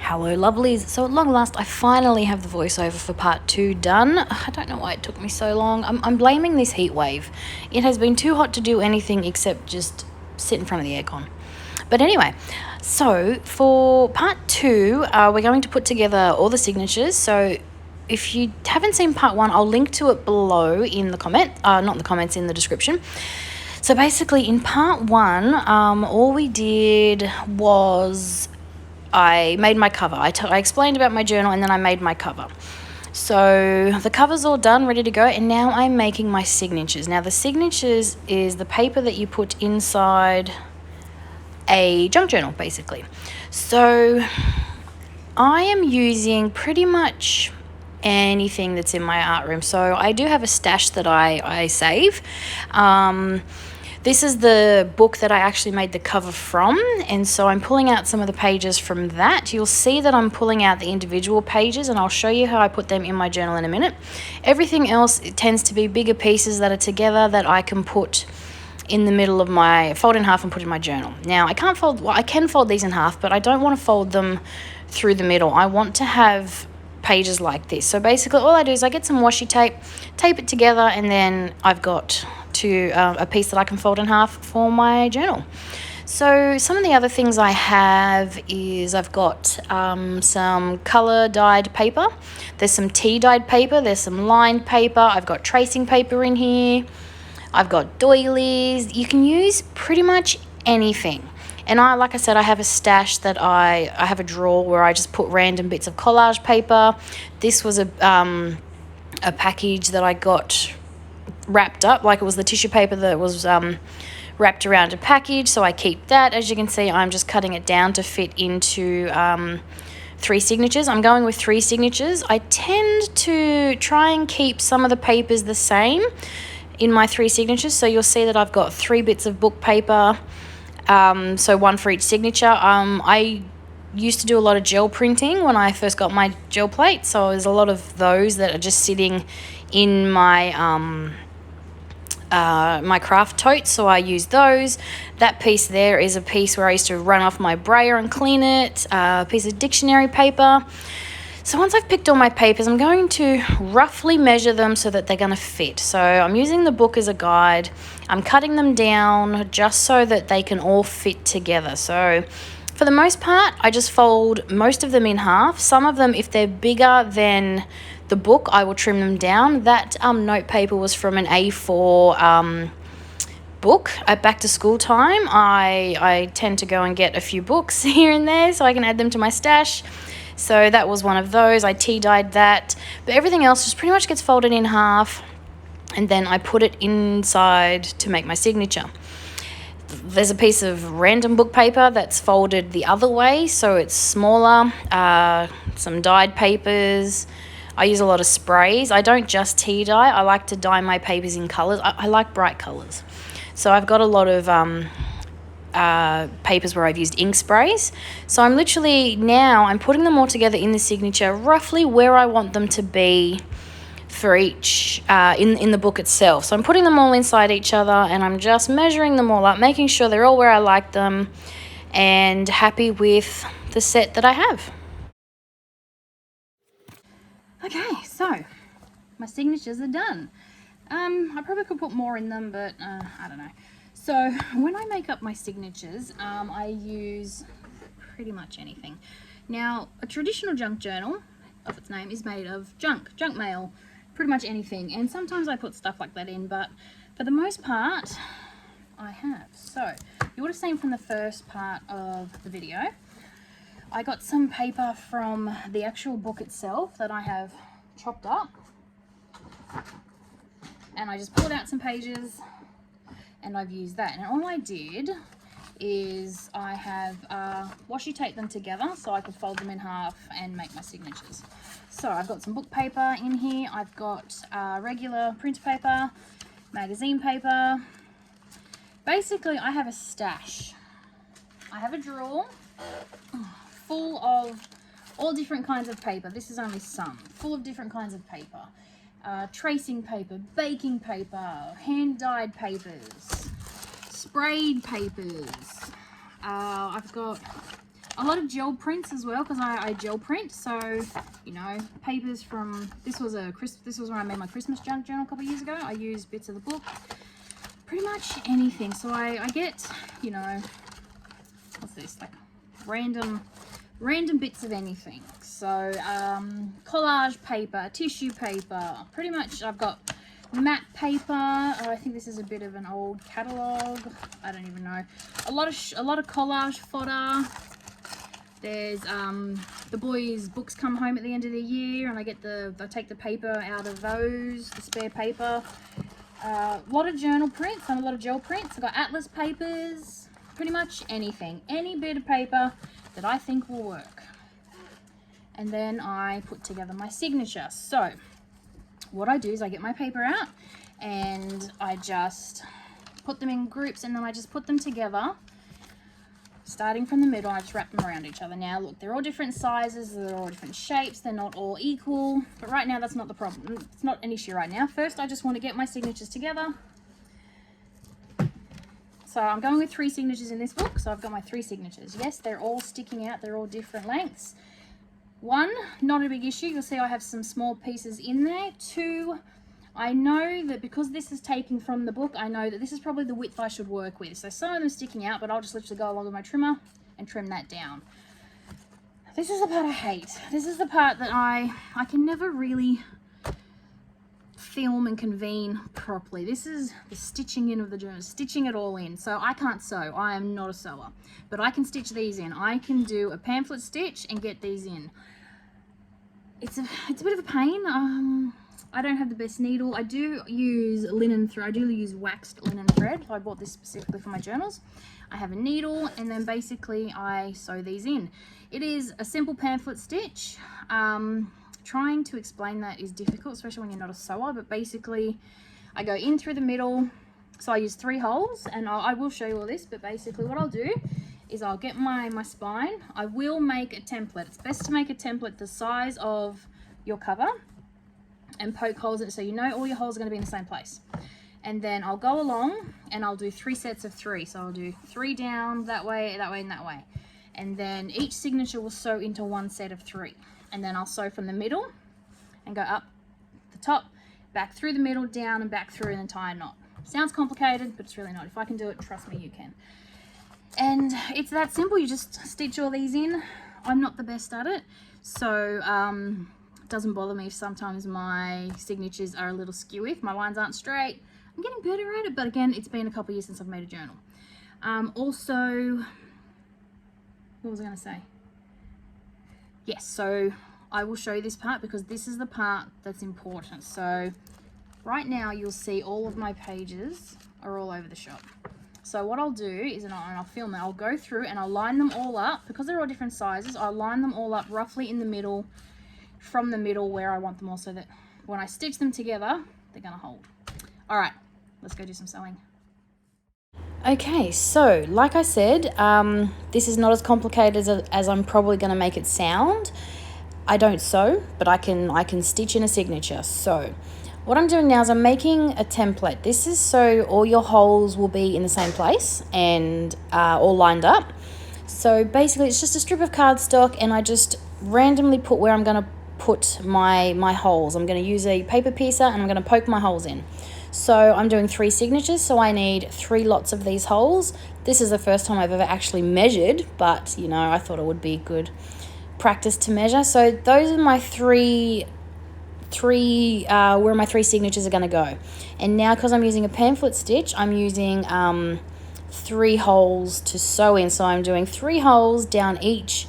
Hello lovelies, so at long last I finally have the voiceover for part 2 done. I don't know why it took me so long. I'm blaming this heat wave. It has been too hot to do anything except just sit in front of the aircon. But anyway, so for part 2 we're going to put together all the signatures. So if you haven't seen part 1, I'll link to it below in the not in the comments, in the description. So basically in part 1 all we did was I made my cover. I explained about my journal and then I made my cover. So the cover's all done, ready to go, and now I'm making my signatures. Now the signatures is the paper that you put inside a junk journal, basically. So I am using pretty much anything that's in my art room. So I do have a stash that I save. This is the book that I actually made the cover from, and so I'm pulling out some of the pages from that. You'll see that I'm pulling out the individual pages, and I'll show you how I put them in my journal in a minute. Everything else, it tends to be bigger pieces that are together that I can put in the middle of my, fold in half and put in my journal. Now I can fold these in half, but I don't want to fold them through the middle. I want to have pages like this. So basically all I do is I get some washi tape, tape it together, and then I've got a piece that I can fold in half for my journal. So some of the other things I have is I've got some color dyed paper, there's some tea dyed paper, there's some lined paper, I've got tracing paper in here, I've got doilies. You can use pretty much anything. And like I said, I have a stash that I have a drawer where I just put random bits of collage paper. This was a package that I got wrapped up, like it was the tissue paper that was wrapped around a package, so I keep that. As you can see, I'm just cutting it down to fit into 3 signatures. I'm going with 3 signatures. I tend to try and keep some of the papers the same in my 3 signatures, so you'll see that I've got 3 bits of book paper, so 1 for each signature. I used to do a lot of gel printing when I first got my gel plate, so there's a lot of those that are just sitting in my my craft totes, so I use those. That piece there is a piece where I used to run off my brayer and clean it, a piece of dictionary paper. So once I've picked all my papers, I'm going to roughly measure them so that they're going to fit. So I'm using the book as a guide. I'm cutting them down just so that they can all fit together. So for the most part, I just fold most of them in half. Some of them, if they're bigger than the book, I will trim them down. That note paper was from an A4 book at back to school time. I tend to go and get a few books here and there so I can add them to my stash. So that was one of those. I tea dyed that, but everything else just pretty much gets folded in half, and then I put it inside to make my signature. There's a piece of random book paper that's folded the other way, so it's smaller. Some dyed papers. I use a lot of sprays. I don't just tea dye. I like to dye my papers in colours. I like bright colours. So I've got a lot of papers where I've used ink sprays. So I'm putting them all together in the signature, roughly where I want them to be for each in the book itself. So I'm putting them all inside each other, and I'm just measuring them all up, making sure they're all where I like them, and happy with the set that I have. Okay, so my signatures are done. I probably could put more in them, but I don't know. So when I make up my signatures, I use pretty much anything. Now, a traditional junk journal, of its name, is made of junk mail, pretty much anything. And sometimes I put stuff like that in, but for the most part, I have. So you would have seen from the first part of the video, I got some paper from the actual book itself that I have chopped up. And I just pulled out some pages, and I've used that. And all I did is I have washi taped them together so I could fold them in half and make my signatures. So I've got some book paper in here. I've got regular print paper, magazine paper. Basically, I have a stash. I have a drawer full of all different kinds of paper. This is only some. Full of different kinds of paper. Tracing paper, baking paper, hand-dyed papers, sprayed papers. I've got a lot of gel prints as well, because I gel print. So, you know, papers from, this was when I made my Christmas journal a couple of years ago. I used bits of the book, pretty much anything. So I get, you know, what's this, like random bits of anything. So collage paper, tissue paper, pretty much. I've got matte paper. I think this is a bit of an old catalog. I don't even know. A lot of collage fodder. There's the boys' books come home at the end of the year, and I take the paper out of those, the spare paper. A lot of journal prints and a lot of gel prints. I've got atlas papers, pretty much anything, any bit of paper that I think will work. And then I put together my signature. So what I do is I get my paper out and I just put them in groups, and then I just put them together, starting from the middle. I just wrap them around each other. Now look, they're all different sizes, they're all different shapes, they're not all equal, but right now that's not the problem. It's not an issue right now. First, I just want to get my signatures together. So I'm going with 3 signatures in this book, so I've got my 3 signatures. Yes, they're all sticking out, they're all different lengths. 1, not a big issue. You'll see I have some small pieces in there. 2, I know that because this is taken from the book, I know that this is probably the width I should work with. So some of them sticking out, but I'll just literally go along with my trimmer and trim that down. This is the part I hate. This is the part that I can never really film and convene properly. This is the stitching in of the journal, stitching it all in. So I can't sew. I am not a sewer, but I can stitch these in. I can do a pamphlet stitch and get these in. It's a bit of a pain. I don't have the best needle. I do use linen thread. I do use waxed linen thread. I bought this specifically for my journals. I have a needle, and then basically I sew these in. It is a simple pamphlet stitch. Trying to explain that is difficult, especially when you're not a sewer, but basically I go in through the middle. So I use 3 holes, and I will show you all this, but basically what I'll do is I'll get my spine. I will make a template. It's best to make a template the size of your cover and poke holes in it so you know all your holes are going to be in the same place. And then I'll go along and I'll do 3 sets of 3. So I'll do 3 down, that way, and that way. And then each signature will sew into 1 set of 3. And then I'll sew from the middle and go up the top, back through the middle, down and back through, and then tie a knot. Sounds complicated, but it's really not. If I can do it, trust me, you can. And it's that simple. You just stitch all these in. I'm not the best at it, so it doesn't bother me if sometimes my signatures are a little skewy, if my lines aren't straight. I'm getting better at it, but again, it's been a couple of years since I've made a journal. Also, what was I going to say? Yes, so I will show you this part because this is the part that's important. So right now you'll see all of my pages are all over the shop. So what I'll do is, and I'll film it, I'll go through and I'll line them all up. Because they're all different sizes, I'll line them all up roughly in the middle, from the middle where I want them all, so that when I stitch them together, they're gonna hold. All right, let's go do some sewing. Okay, so like I said, this is not as complicated as I'm probably going to make it sound. I don't sew, but I can stitch in a signature. So what I'm doing now is I'm making a template. This is so all your holes will be in the same place and all lined up. So basically it's just a strip of cardstock, and I just randomly put where I'm going to put my holes. I'm going to use a paper piercer and I'm going to poke my holes in. So I'm doing 3 signatures, so I need 3 lots of these holes. This is the first time I've ever actually measured, but you know, I thought it would be good practice to measure. So those are my where my 3 signatures are going to go. And now, because I'm using a pamphlet stitch, I'm using 3 holes to sew in. So I'm doing 3 holes down each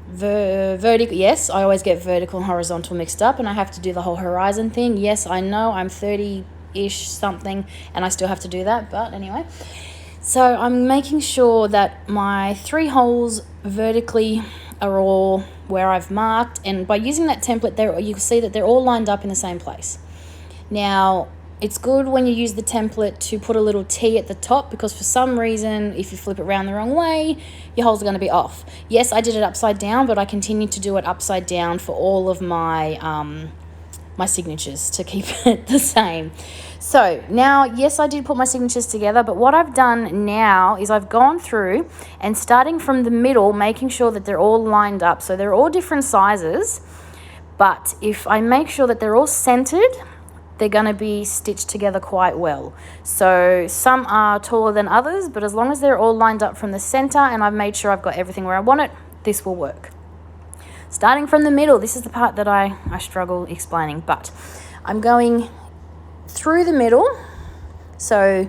vertical. Yes, I always get vertical and horizontal mixed up, and I have to do the whole horizon thing. Yes, I know, I'm 30-ish something and I still have to do that, but anyway. So I'm making sure that my 3 holes vertically are all where I've marked, and by using that template there, you can see that they're all lined up in the same place. Now, it's good when you use the template to put a little T at the top, because for some reason, if you flip it around the wrong way, your holes are going to be off. Yes, I did it upside down, but I continued to do it upside down for all of my my signatures to keep it the same. So now, yes, I did put my signatures together, but what I've done now is I've gone through and starting from the middle, making sure that they're all lined up. So they're all different sizes, but if I make sure that they're all centered, they're going to be stitched together quite well. So some are taller than others, but as long as they're all lined up from the center and I've made sure I've got everything where I want it, this will work. Starting from the middle, this is the part that I struggle explaining, but I'm going through the middle. So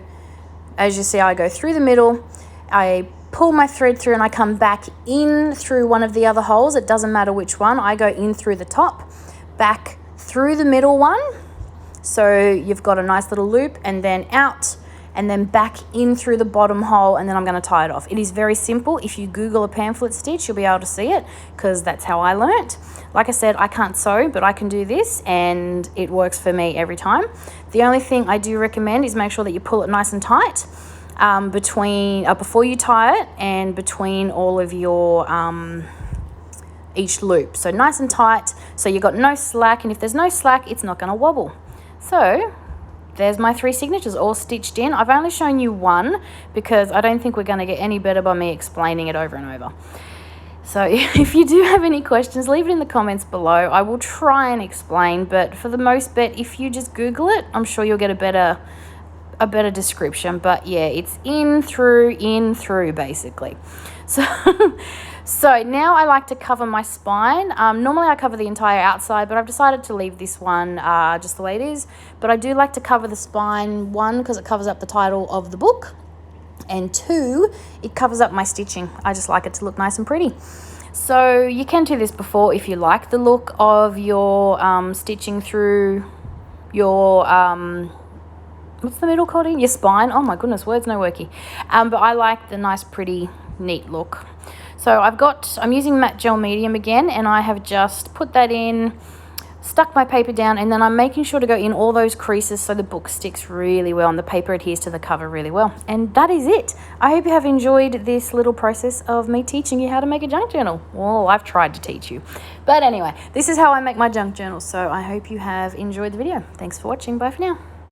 as you see, I go through the middle, I pull my thread through and I come back in through one of the other holes. It doesn't matter which one. I go in through the top, back through the middle one. So you've got a nice little loop and then out and then back in through the bottom hole, and then I'm going to tie it off. It is very simple. If you Google a pamphlet stitch, you'll be able to see it because that's how I learnt. Like I said, I can't sew, but I can do this and it works for me every time. The only thing I do recommend is make sure that you pull it nice and tight before you tie it and between all of your each loop. So nice and tight so you've got no slack, and if there's no slack, it's not going to wobble. So there's my 3 signatures all stitched in. I've only shown you one because I don't think we're going to get any better by me explaining it over and over. So if you do have any questions, leave it in the comments below. I will try and explain, but for the most part, if you just Google it, I'm sure you'll get a better description. But yeah, it's in through basically. So now I like to cover my spine. Normally I cover the entire outside, but I've decided to leave this one just the way it is. But I do like to cover the spine, 1, because it covers up the title of the book, and 2, it covers up my stitching. I just like it to look nice and pretty. So you can do this before if you like the look of your stitching through your what's the middle called? Your spine. Oh my goodness, words no worky. But I like the nice, pretty, neat look. So I'm using matte gel medium again, and I have just put that in, stuck my paper down, and then I'm making sure to go in all those creases so the book sticks really well and the paper adheres to the cover really well. And that is it. I hope you have enjoyed this little process of me teaching you how to make a junk journal. Well, I've tried to teach you. But anyway, this is how I make my junk journal. So I hope you have enjoyed the video. Thanks for watching. Bye for now.